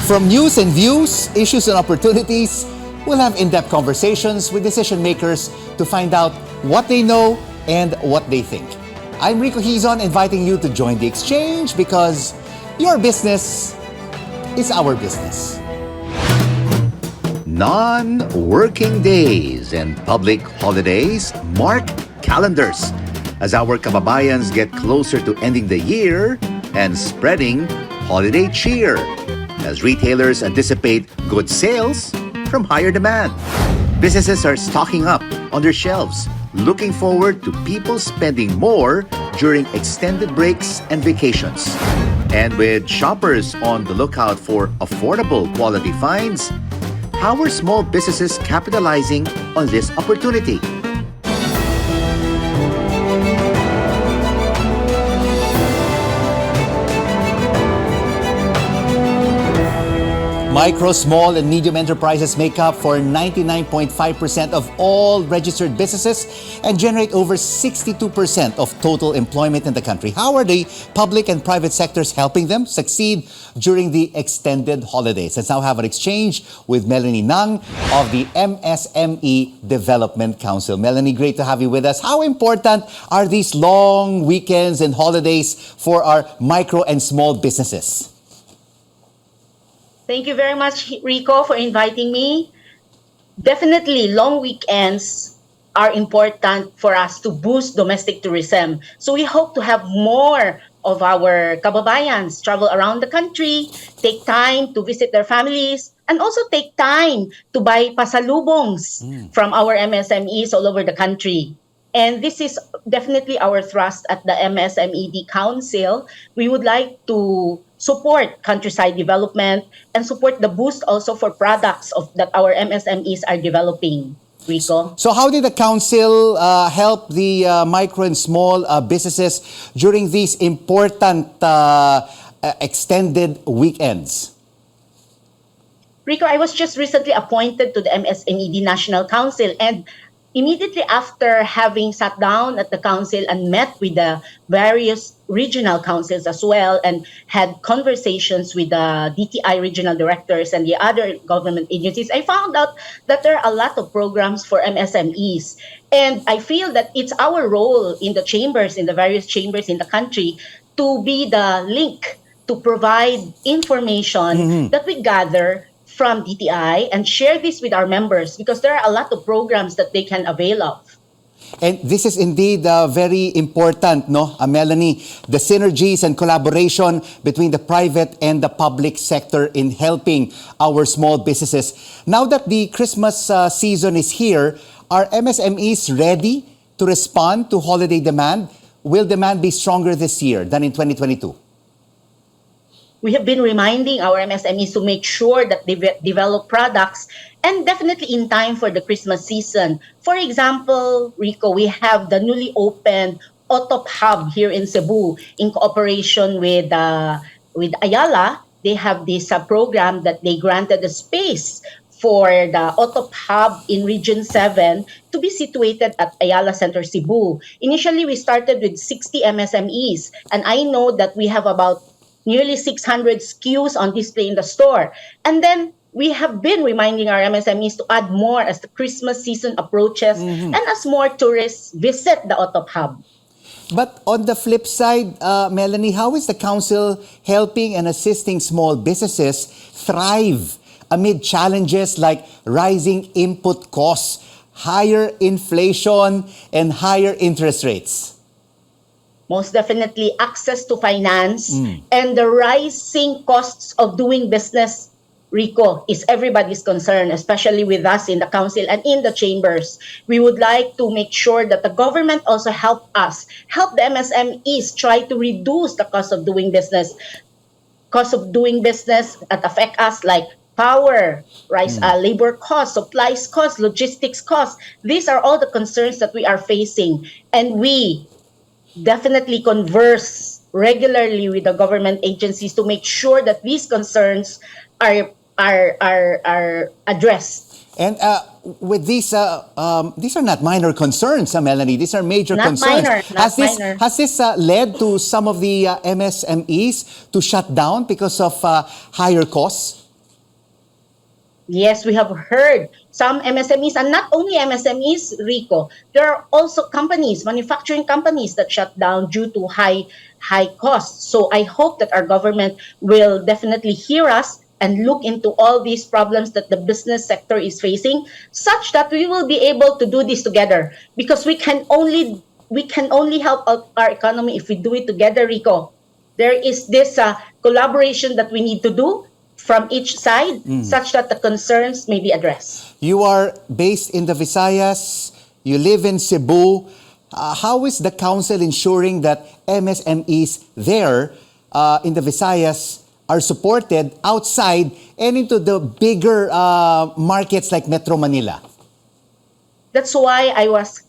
From news and views, issues and opportunities, we'll have in-depth conversations with decision makers to find out what they know and what they think. I'm Rico Hizon, inviting you to join the exchange because your business is our business. Non-working days and public holidays mark calendars as our kababayans get closer to ending the year and spreading holiday cheer as retailers anticipate good sales from higher demand. Businesses are stocking up on their shelves, looking forward to people spending more during extended breaks and vacations. And with shoppers on the lookout for affordable quality finds, how are small businesses capitalizing on this opportunity? Micro, small, and medium enterprises make up for 99.5% of all registered businesses and generate over 62% of total employment in the country. How are the public and private sectors helping them succeed during the extended holidays? Let's now have an exchange with Melanie Ng of the MSME Development Council. Melanie, great to have you with us. How important are these long weekends and holidays for our micro and small businesses? Thank you very much, Rico, for inviting me. Definitely, long weekends are important for us to boost domestic tourism. So we hope to have more of our kababayans travel around the country, take time to visit their families, and also take time to buy pasalubongs from our MSMEs all over the country. And this is definitely our thrust at the MSME Council. We would like to support countryside development and support the boost also for products that our MSMEs are developing. Rico? So how did the council help the micro and small businesses during these important extended weekends? Rico, I was just recently appointed to the MSME National Council, and immediately after having sat down at the council and met with the various regional councils as well and had conversations with the DTI regional directors and the other government agencies, I found out that there are a lot of programs for MSMEs. And I feel that it's our role in the chambers, in the various chambers in the country, to be the link to provide information that we gather from DTI and share this with our members because there are a lot of programs that they can avail of. And this is indeed very important, no, Melanie, the synergies and collaboration between the private and the public sector in helping our small businesses. Now that the Christmas season is here, are MSMEs ready to respond to holiday demand? Will demand be stronger this year than in 2022? We have been reminding our MSMEs to make sure that they develop products and definitely in time for the Christmas season. For example, Rico, we have the newly opened Otop Hub here in Cebu in cooperation with Ayala. They have this program that they granted a space for the Otop Hub in Region 7 to be situated at Ayala Center, Cebu. Initially, we started with 60 MSMEs, and I know that we have about nearly 600 SKUs on display in the store. And then we have been reminding our MSMEs to add more as the Christmas season approaches and as more tourists visit the Otop Hub. But on the flip side, Melanie, how is the council helping and assisting small businesses thrive amid challenges like rising input costs, higher inflation, and higher interest rates? Most definitely access to finance and the rising costs of doing business, Rico, is everybody's concern, especially with us in the council and in the chambers. We would like to make sure that the government also help the MSMEs try to reduce the cost of doing business. Cost of doing business that affect us like power, labor costs, supplies costs, logistics costs. These are all the concerns that we are facing. And we definitely converse regularly with the government agencies to make sure that these concerns are addressed. And with these are not minor concerns, Melanie. These are major concerns. Has this led to some of the MSMEs to shut down because of higher costs? Yes, we have heard some MSMEs, and not only MSMEs, Rico. There are also companies, manufacturing companies that shut down due to high costs. So I hope that our government will definitely hear us and look into all these problems that the business sector is facing, such that we will be able to do this together. Because we can only help out our economy if we do it together, Rico. There is this collaboration that we need to do from each side, such that the concerns may be addressed. You are based in the Visayas, you live in Cebu. How is the council ensuring that MSMEs there in the Visayas are supported outside and into the bigger markets like Metro Manila? That's why I was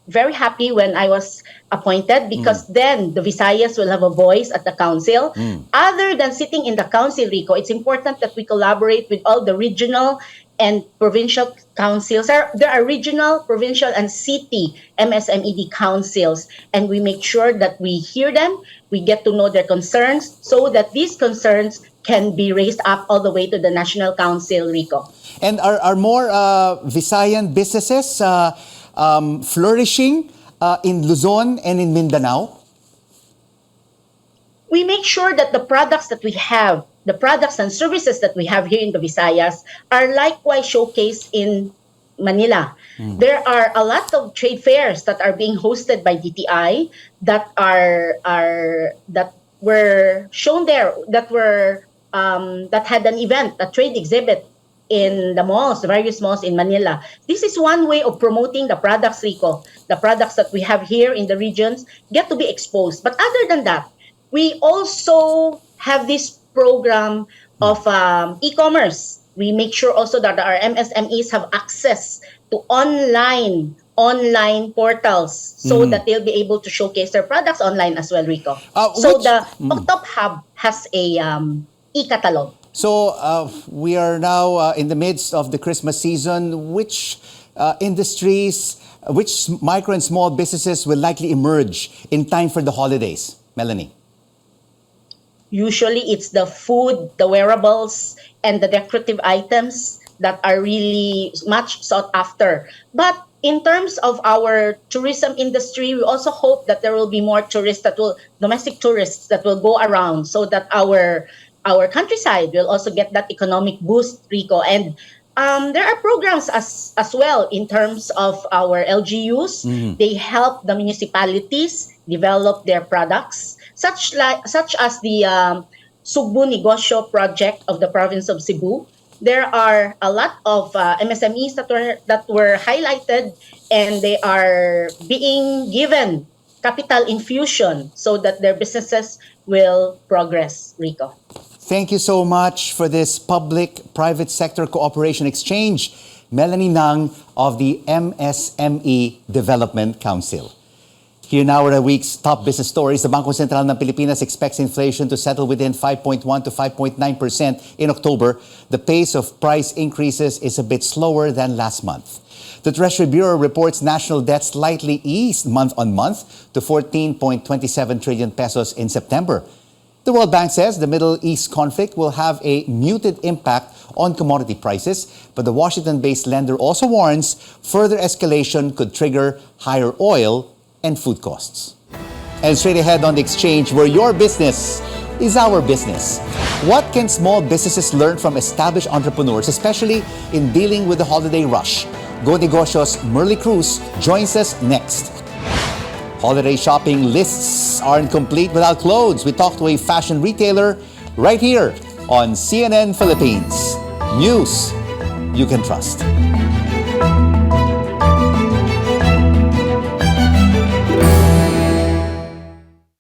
very happy when I was appointed, because then the Visayas will have a voice at the council. Other than sitting in the council, Rico, it's important that we collaborate with all the regional and provincial councils. There are regional, provincial, and city MSMED councils, and we make sure that we hear them, we get to know their concerns, so that these concerns can be raised up all the way to the National Council, Rico. And are more Visayan businesses flourishing in Luzon and in Mindanao? We make sure that the products that we have, the products and services that we have here in the Visayas, are likewise showcased in Manila. There are a lot of trade fairs that are being hosted by DTI that were shown there, that had an event, a trade exhibit in the malls, the various malls in Manila. This is one way of promoting the products, Rico. The products that we have here in the regions get to be exposed. But other than that, we also have this program of e-commerce. We make sure also that our MSMEs have access to online portals, so that they'll be able to showcase their products online as well, Rico. The Octop Hub has a e-catalog. So we are now in the midst of the Christmas season. Which industries, which micro and small businesses will likely emerge in time for the holidays? Melanie? Usually it's the food, the wearables, and the decorative items that are really much sought after. But in terms of our tourism industry, we also hope that there will be more domestic tourists that will go around, so that our countryside will also get that economic boost, Rico. And there are programs as well in terms of our LGUs. They help the municipalities develop their products, such as the Sugbu Negosyo project of the province of Cebu. There are a lot of MSMEs that were highlighted, and they are being given capital infusion so that their businesses will progress, Rico. Thank you so much for this public-private sector cooperation exchange. Melanie Ng of the MSME Development Council. Here now are the week's top business stories. The Bangko Sentral ng Pilipinas expects inflation to settle within 5.1 to 5.9% in October. The pace of price increases is a bit slower than last month. The Treasury Bureau reports national debt slightly eased month on month to 14.27 trillion pesos in September. The World Bank says the Middle East conflict will have a muted impact on commodity prices, but the Washington-based lender also warns further escalation could trigger higher oil and food costs. And straight ahead on the exchange, where your business is our business. What can small businesses learn from established entrepreneurs, especially in dealing with the holiday rush? Go Negocios Merly Cruz joins us next. Holiday shopping lists aren't complete without clothes. We talk to a fashion retailer right here on CNN Philippines. News you can trust.